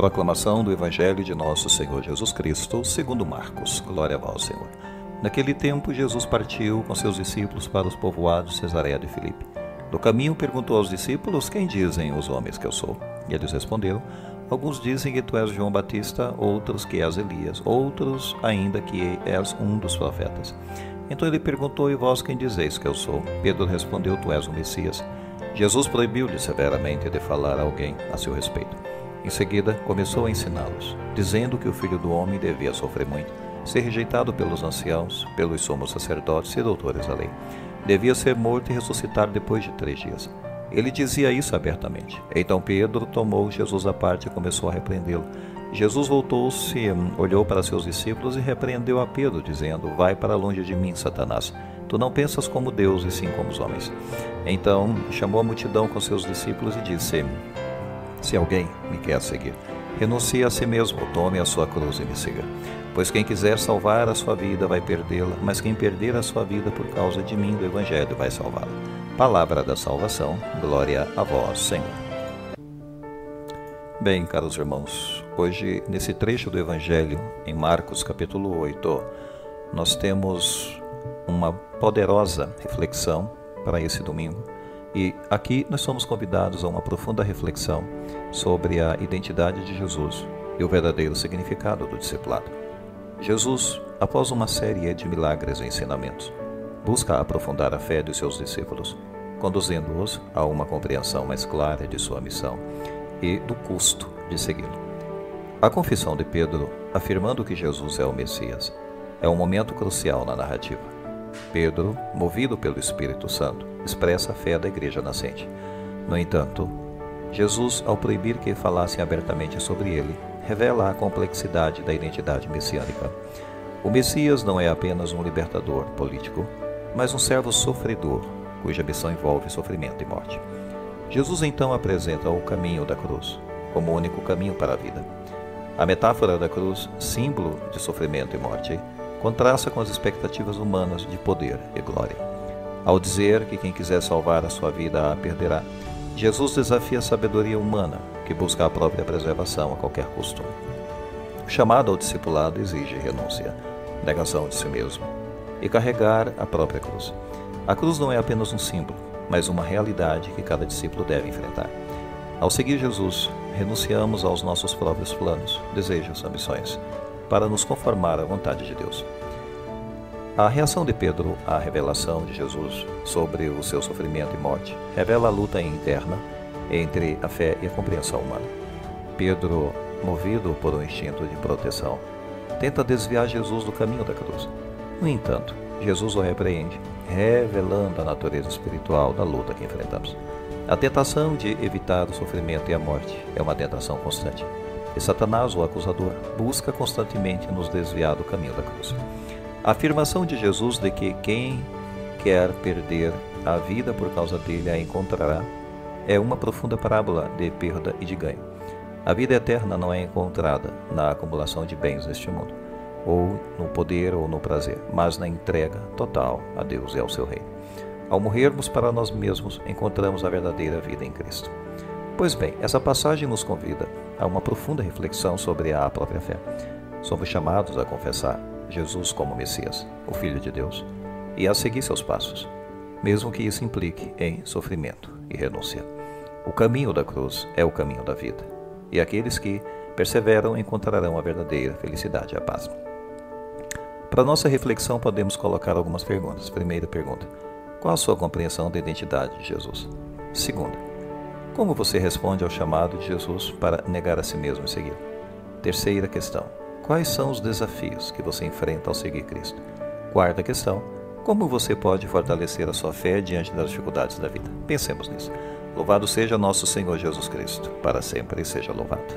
Proclamação do Evangelho de Nosso Senhor Jesus Cristo, segundo Marcos. Glória a vós, Senhor. Naquele tempo, Jesus partiu com seus discípulos para os povoados de Cesareia de Filipe. No caminho, perguntou aos discípulos: quem dizem os homens que eu sou? E eles responderam: alguns dizem que tu és João Batista, outros que és Elias, outros ainda que és um dos profetas. Então ele perguntou: e vós quem dizeis que eu sou? Pedro respondeu: tu és o Messias. Jesus proibiu-lhe severamente de falar a alguém a seu respeito. Em seguida, começou a ensiná-los, dizendo que o Filho do Homem devia sofrer muito, ser rejeitado pelos anciãos, pelos sumos sacerdotes e doutores da lei. Devia ser morto e ressuscitar depois de 3 dias. Ele dizia isso abertamente. Então Pedro tomou Jesus à parte e começou a repreendê-lo. Jesus voltou-se, olhou para seus discípulos e repreendeu a Pedro, dizendo: vai para longe de mim, Satanás. Tu não pensas como Deus, e sim como os homens. Então chamou a multidão com seus discípulos e disse: se alguém me quer seguir, renuncie a si mesmo, tome a sua cruz e me siga. Pois quem quiser salvar a sua vida vai perdê-la, mas quem perder a sua vida por causa de mim, do Evangelho, vai salvá-la. Palavra da salvação, glória a vós, Senhor. Bem, caros irmãos, hoje, nesse trecho do Evangelho, em Marcos capítulo 8, nós temos uma poderosa reflexão para esse domingo. E aqui nós somos convidados a uma profunda reflexão sobre a identidade de Jesus e o verdadeiro significado do discipulado. Jesus, após uma série de milagres e ensinamentos, busca aprofundar a fé dos seus discípulos, conduzindo-os a uma compreensão mais clara de sua missão e do custo de segui-lo. A confissão de Pedro, afirmando que Jesus é o Messias, é um momento crucial na narrativa. Pedro, movido pelo Espírito Santo, expressa a fé da igreja nascente. No entanto, Jesus, ao proibir que falassem abertamente sobre ele, revela a complexidade da identidade messiânica. O Messias não é apenas um libertador político, mas um servo sofredor, cuja missão envolve sofrimento e morte. Jesus então apresenta o caminho da cruz, como o único caminho para a vida. A metáfora da cruz, símbolo de sofrimento e morte, contrasta com as expectativas humanas de poder e glória. Ao dizer que quem quiser salvar a sua vida a perderá, Jesus desafia a sabedoria humana, que busca a própria preservação a qualquer custo. O chamado ao discipulado exige renúncia, negação de si mesmo e carregar a própria cruz. A cruz não é apenas um símbolo, mas uma realidade que cada discípulo deve enfrentar. Ao seguir Jesus, renunciamos aos nossos próprios planos, desejos, ambições, para nos conformar à vontade de Deus. A reação de Pedro à revelação de Jesus sobre o seu sofrimento e morte revela a luta interna entre a fé e a compreensão humana. Pedro, movido por um instinto de proteção, tenta desviar Jesus do caminho da cruz. No entanto, Jesus o repreende, revelando a natureza espiritual da luta que enfrentamos. A tentação de evitar o sofrimento e a morte é uma tentação constante. E Satanás, o acusador, busca constantemente nos desviar do caminho da cruz. A afirmação de Jesus de que quem quer perder a vida por causa dele a encontrará é uma profunda parábola de perda e de ganho. A vida eterna não é encontrada na acumulação de bens neste mundo, ou no poder ou no prazer, mas na entrega total a Deus e ao seu reino. Ao morrermos para nós mesmos, encontramos a verdadeira vida em Cristo. Pois bem, essa passagem nos convida a uma profunda reflexão sobre a própria fé. Somos chamados a confessar Jesus como Messias, o Filho de Deus, e a seguir seus passos, mesmo que isso implique em sofrimento e renúncia. O caminho da cruz é o caminho da vida, e aqueles que perseveram encontrarão a verdadeira felicidade e a paz. Para nossa reflexão, podemos colocar algumas perguntas. Primeira pergunta: qual a sua compreensão da identidade de Jesus? Segunda: como você responde ao chamado de Jesus para negar a si mesmo e segui-lo? Terceira questão: quais são os desafios que você enfrenta ao seguir Cristo? Quarta questão: como você pode fortalecer a sua fé diante das dificuldades da vida? Pensemos nisso. Louvado seja nosso Senhor Jesus Cristo, para sempre seja louvado.